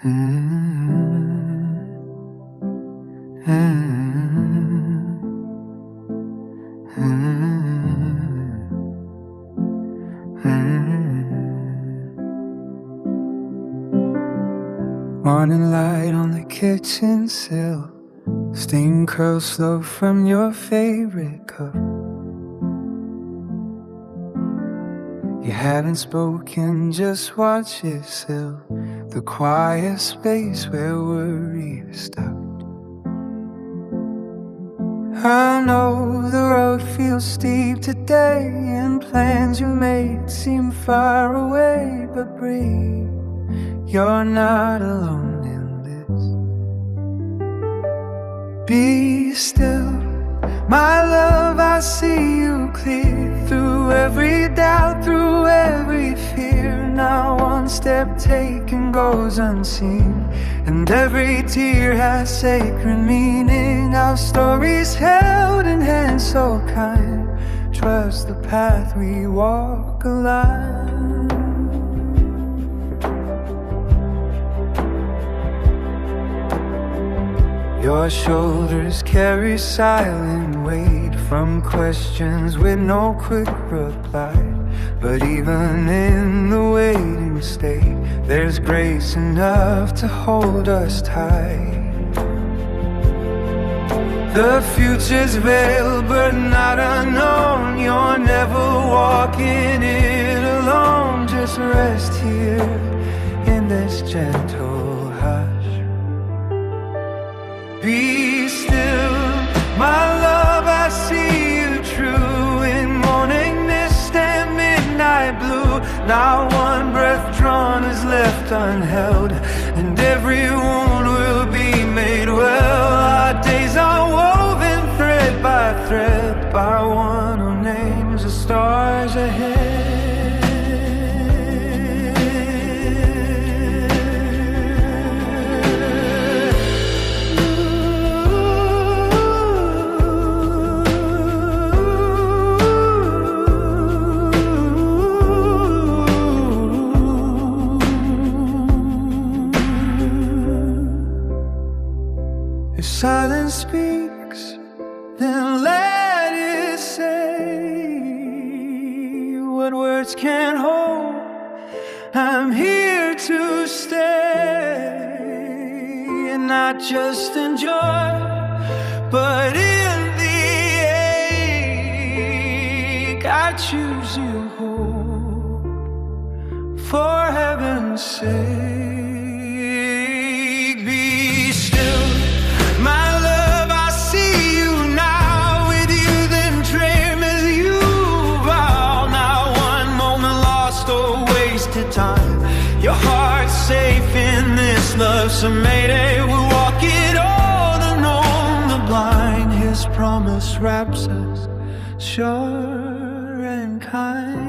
Morning light on the kitchen sill, steam curls slow from your favorite cup. You haven't spoken, just watch it still, the quiet space where worry is stuck. I know the road feels steep today, and plans you made seem far away, but breathe. You're not alone in this. Be still, my love, I see you clear. Through every doubt, through every fear. Now one step taken goes unseen, and every tear has sacred meaning. Our stories held in hands so kind. Trust the path we walk alive. Your shoulders carry silent weight from questions with no quick reply. But even in the waiting state, there's grace enough to hold us tight. The future's veiled but not unknown. You're never walking it alone. Just rest here in this gentle hush. Be still, my love, I see you true. In morning mist and midnight blue, not one breath drawn is left unheld, and every wound will be made well. Our days are woven thread by thread, by one who names the stars ahead. Silence speaks, then let it say what words can't hold. I'm here to stay, and not just enjoy, but in the ache I choose you whole. For heaven's sake. Your heart's safe in this love, so mayday we'll walk it all alone. The blind, his promise wraps us sure and kind.